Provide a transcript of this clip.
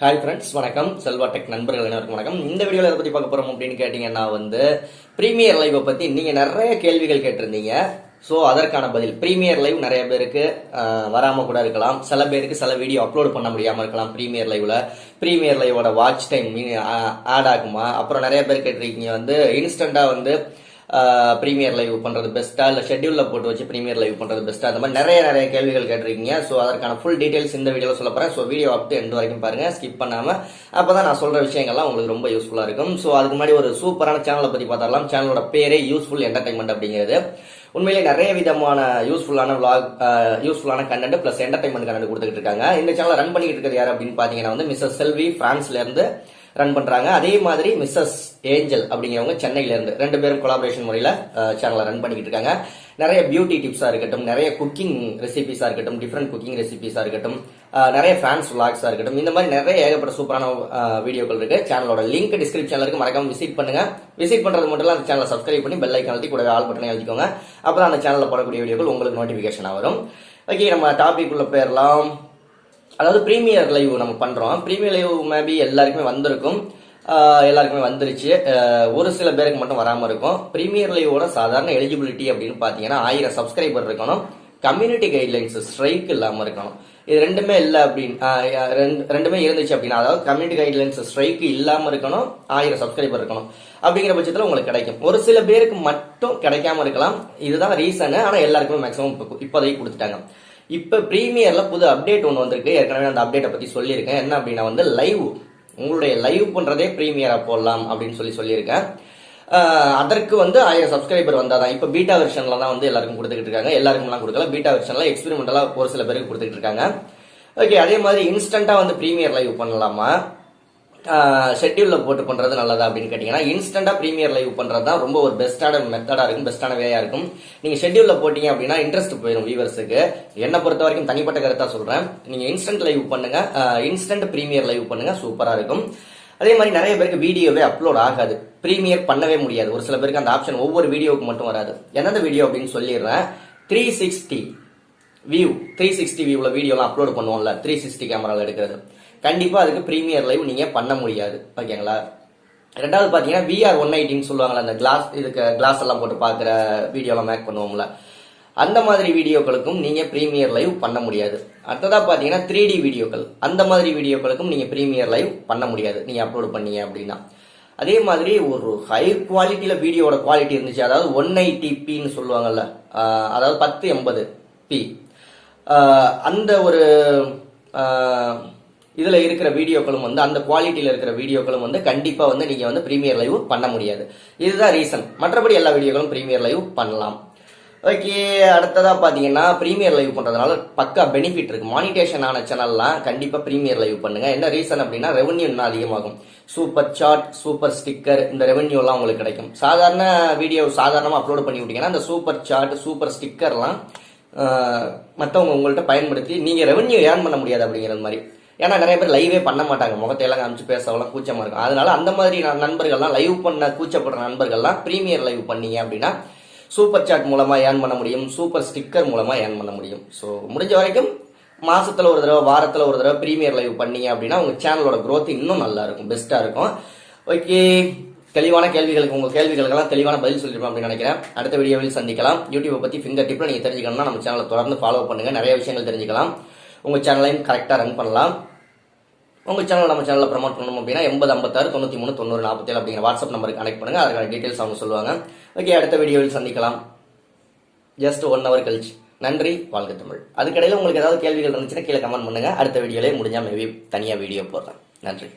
Hi friends, வணக்கம். Selva tech நண்பர்கள் அனைவருக்கும் வணக்கம். இந்த வீடியோவில் எதை பற்றி பார்க்க போகிறோம் அப்படின்னு கேட்டிங்கன்னா ப்ரீமியர் லைவை பற்றி நீங்கள் நிறைய கேள்விகள் கேட்டிருந்தீங்க. ஸோ அதற்கான பதில். ப்ரீமியர் லைவ் நிறைய பேருக்கு வராமல் கூட இருக்கலாம். சில பேருக்கு சில வீடியோ அப்லோட் பண்ண முடியாமல் இருக்கலாம். ப்ரீமியர் லைவோட வாட்ச் டைம் ஆட் ஆகுமா? அப்புறம் நிறைய பேர் கேட்டிருக்கீங்க இன்ஸ்டண்ட்டாக ப்ரீமியர் லைவ் பண்ணுறது பெஸ்ட்டா, இல்லை ஷெட்யூலில் போட்டு வச்சு ப்ரீமியர் லைவ் பண்ணுறது பெஸ்ட்டா, அந்த மாதிரி நிறைய கேள்விகள் கேட்டிருக்கீங்க. ஸோ அதற்கான ஃபுல் டீடைல்ஸ் இந்த வீடியோவில் சொல்ல போகிறேன். So video up to end வரைக்கும் பாருங்கள், ஸ்கிப் பண்ணாமல். அப்போ தான் நான் சொல்கிற விஷயங்கள்லாம் உங்களுக்கு ரொம்ப யூஸ்ஃபுல்லாக இருக்கும். ஸோ அதுக்கு முன்னாடி ஒரு சூப்பரான சேனலை பற்றி பார்த்தாலாம். சேனலோட பேரே யூஸ்ஃபுல் என்டர்டைன்மெண்ட் அப்படிங்கிறது. உண்மையிலே நிறைய விதமான யூஸ்ஃபுல்லான விளாக், யூஸ்ஃபுல்லான கண்டென்ட் பிளஸ் என்டர்டைன்மெண்ட் கண்டென்ட் கொடுத்துட்டு இருக்காங்க. இந்த சேனலை ரன் பண்ணிட்டு இருக்கிறது யார் அப்படின்னு பார்த்தீங்கன்னா மிஸ்ஸஸ் செல்வி பிரான்ஸ்ல இருந்து ரன் பண்றாங்க. அதே மாதிரி மிஸ்ஸஸ் ஏஞ்சல் அப்படிங்கிறவங்க சென்னையில இருந்து, ரெண்டு பேரும் கொலாபரேஷன் முறையில சேனலை ரன் பண்ணிக்கிட்டு இருக்காங்க. நிறைய பியூட்டி டிப்ஸா இருக்கட்டும், நிறைய குக்கிங் ரெசிபிஸா இருக்கட்டும், டிஃப்ரெண்ட் குக்கிங் ரெசிபிஸா இருக்கட்டும், நிறைய ஃபேன்ஸ் விளாக்ஸா இருக்கட்டும், இந்த மாதிரி நிறைய ஏகப்பட்ட சூப்பரான வீடியோக்கள் இருக்கு. சேனலோட லிங்க் டிஸ்கிரிப்ஷன்ல இருக்கு, மறக்காம விசிட் பண்ணுங்க. விசிட் பண்றது மட்டும் இல்ல, அந்த சேனலை சப்ஸ்கிரைப் பண்ணி பெல் ஐக்கான் அழுத்தி கூட ஆல் பட்டனை அழுத்திக்கோங்க. அப்பதான் அந்த சேனல்ல போடக்கூடிய வீடியோக்கள் உங்களுக்கு நோட்டிபிகேஷன் வரும். ஓகே, நம்ம டாபிக் உள்ள போயிடலாம். அதாவது ப்ரீமியர் லைவ் நம்ம பண்றோம். ப்ரீமியர் லைவ் மேபி எல்லாருக்குமே வந்திருக்கும், எல்லாருக்குமே வந்துருச்சு. ஒரு சில பேருக்கு மட்டும் வராமல் இருக்கும். ப்ரீமியர் லைவோட சாதாரண எலிஜிபிலிட்டி அப்படின்னு பார்த்தீங்கன்னா 1000 சப்ஸ்கிரைபர் இருக்கணும், கம்யூனிட்டி கைட்லைன்ஸ் ஸ்ட்ரைக் இல்லாமல் இருக்கணும். இது ரெண்டுமே இல்லை அப்படின்னு ரெண்டுமே இருந்துச்சு அப்படின்னா, அதாவது கம்யூனிட்டி கைட்லைன்ஸ் ஸ்ட்ரைக் இல்லாமல் இருக்கணும், 1000 சப்ஸ்கிரைபர் இருக்கணும். அப்படிங்கிற பட்சத்தில் உங்களுக்கு கிடைக்கும். ஒரு சில பேருக்கு மட்டும் கிடைக்காம இருக்கலாம், இதுதான் ரீசனு. ஆனால் எல்லாருக்குமே மேக்ஸிமம் இப்போதைக்கு கொடுத்துட்டாங்க. இப்போ ப்ரீமியர்ல புது அப்டேட் ஒன்று வந்திருக்கு. ஏற்கனவே அந்த அப்டேட்டை பற்றி சொல்லியிருக்கேன். என்ன அப்படின்னா லைவ், உங்களுடைய லைவ் பண்றதே ப்ரீமியரா போடலாம் அப்படின்னு சொல்லியிருக்கேன். அதற்கு 1000 சப்ஸ்கிரைபர் வந்தாதான். இப்போ பீட்டா வெர்ஷன்ல தான் எல்லாருக்கும் கொடுத்துக்கிட்டு இருக்காங்க. எல்லாருக்கும்லாம் கொடுக்கல, பீட்டா வெர்ஷன்ல எக்ஸ்பெரிமெண்டலா ஒரு சில பேருக்கு கொடுத்துட்டு இருக்காங்க. ஓகே, அதே மாதிரி இன்ஸ்டன்டா ப்ரீமியர் லைவ் பண்ணலாமா, ஷெட்யூல்ல போட்டு பண்றது நல்லதா அப்படின்னு கேட்டீங்கன்னா, இன்ஸ்டன்டா ப்ரீமியர் லைவ் பண்றது தான் ரொம்ப ஒரு பெஸ்டான மெத்தடா இருக்கும், பெஸ்டான வேயா இருக்கும். நீங்க ஷெட்யூல்ல போட்டீங்க அப்படின்னா இன்ட்ரெஸ்ட் போயிடும் வியூவர்ஸுக்கு. என்னை பொறுத்த வரைக்கும் தனிப்பட்ட கருத்தா சொல்றேன், நீங்க இன்ஸ்டன்ட் லைவ் பண்ணுங்க, இன்ஸ்டன்ட் ப்ரீமியர் லைவ் பண்ணுங்க, சூப்பரா இருக்கும். அதே மாதிரி நிறைய பேருக்கு வீடியோவே அப்லோட் ஆகாது, ப்ரீமியர் பண்ணவே முடியாது. ஒரு சில பேருக்கு அந்த ஆப்ஷன் ஒவ்வொரு வீடியோவுக்கு மட்டும் வராது. எந்தெந்த வீடியோ அப்படின்னு சொல்லிடுறேன். 360 வியூல வீடியோலாம் அப்லோட் பண்ணுவோம்ல, 360 கேமரால எடுக்கிறது, கண்டிப்பா அதுக்கு ப்ரீமியர் லைவ் நீங்க பண்ண முடியாது. ஓகேங்களா? ரெண்டாவது பாத்தீங்கன்னா VR 180 சொல்லுவாங்கல்ல, அந்த கிளாஸ் எல்லாம் போட்டு பாக்குற வீடியோலாம் மேக் பண்ணுவோம்ல, அந்த மாதிரி வீடியோக்களுக்கும் நீங்க ப்ரீமியர் லைவ் பண்ண முடியாது. அடுத்ததா பாத்தீங்கன்னா 3D வீடியோக்கள், அந்த மாதிரி வீடியோக்களுக்கும் நீங்க ப்ரீமியர் லைவ் பண்ண முடியாது நீங்க அப்லோட் பண்ணீங்க அப்படின்னா. அதே மாதிரி ஒரு ஹை குவாலிட்டியில வீடியோட குவாலிட்டி இருந்துச்சு, அதாவது 180pன்னு சொல்லுவாங்கல்ல, அதாவது 1080p, அந்த ஒரு இதுல இருக்கிற வீடியோக்களும் அந்த குவாலிட்டியில இருக்கிற வீடியோக்களும் கண்டிப்பா நீங்க ப்ரீமியர் லைவ் பண்ண முடியாது. இதுதான் ரீசன். மற்றபடி எல்லா வீடியோக்களும் ப்ரீமியர் லைவ் பண்ணலாம். ஓகே, அடுத்ததா பாத்தீங்கன்னா ப்ரீமியர் லைவ் பண்றதுனால பக்கா பெனிஃபிட் இருக்கு. மானிட்டேஷன் ஆன சேனல்லாம் கண்டிப்பா ப்ரீமியர் லைவ் பண்ணுங்க. என்ன ரீசன் அப்படின்னா, ரெவன்யூ இன்னும் அதிகமாகும். சூப்பர் சாட், சூப்பர் ஸ்டிக்கர், இந்த ரெவன்யூ எல்லாம் உங்களுக்கு கிடைக்கும். சாதாரண வீடியோ சாதாரணமா அப்லோட் பண்ணி விட்டீங்கன்னா அந்த சூப்பர் சாட், சூப்பர் ஸ்டிக்கர்லாம் மற்றவங்க உங்கள்கிட்ட பயன்படுத்தி நீங்க ரெவன்யூ ஏர்ன் பண்ண முடியாது அப்படிங்கிறது மாதிரி. ஏன்னா நிறைய பேர் லைவே பண்ண மாட்டாங்க, முகத்தையெல்லாம் காமிச்சு பேசலாம் கூச்சமா இருக்கும். அதனால அந்த மாதிரி நண்பர்கள்லாம், லைவ் பண்ண கூச்சப்படுற நண்பர்கள்லாம் ப்ரீமியர் லைவ் பண்ணீங்க அப்படின்னா சூப்பர் சாட் மூலமா ஏர்ன் பண்ண முடியும், சூப்பர் ஸ்டிக்கர் மூலமா ஏர்ன் பண்ண முடியும். ஸோ முடிஞ்ச வரைக்கும் மாசத்துல ஒரு தடவை, வாரத்துல ஒரு தடவை ப்ரீமியர் லைவ் பண்ணீங்க அப்படின்னா உங்க சேனலோட growth இன்னும் நல்லா இருக்கும், பெஸ்டா இருக்கும். ஓகே, தெளிவான கேள்விகளுக்கு, உங்க கேள்விகளுக்கெல்லாம் தெளிவான பதில் சொல்லிருப்போம் அப்படின்னு நினைக்கிறேன். அடுத்த வீடியோவில் சந்திக்கலாம். யூடியூப் பத்தி ஃபிங்கர் டிப்ல நீங்க தெரிஞ்சுக்கணும்னா நம்ம சேனலை தொடர்ந்து ஃபாலோ பண்ணுங்க, நிறைய விஷயங்கள் தெரிஞ்சுக்கலாம். உங்க சேனலையும் கரெக்டா ரன் பண்ணலாம். உங்க சேனல் நம்ம சேனலில் ப்ரமோட் பண்ணணும் அப்படின்னா 8056 93 90 47 அப்படிங்கிற வாட்ஸ்அப் நம்பருக்கு கனெக்ட் பண்ணுங்க. அதுக்கான டீடைல்ஸ் அவங்க சொல்லுவாங்க. ஓகே, அடுத்த வீடியோவில் சந்திக்கலாம், ஜஸ்ட் 1 hour கழிச்சு. நன்றி, வாழ்க தமிழ். அதுக்கடையில் உங்களுக்கு ஏதாவது கேள்விகள் இருந்துச்சுன்னா கீழே கமெண்ட் பண்ணுங்க. அடுத்த வீடியோலே முடிஞ்சா மேபி தனியாக வீடியோ போடுறேன். நன்றி.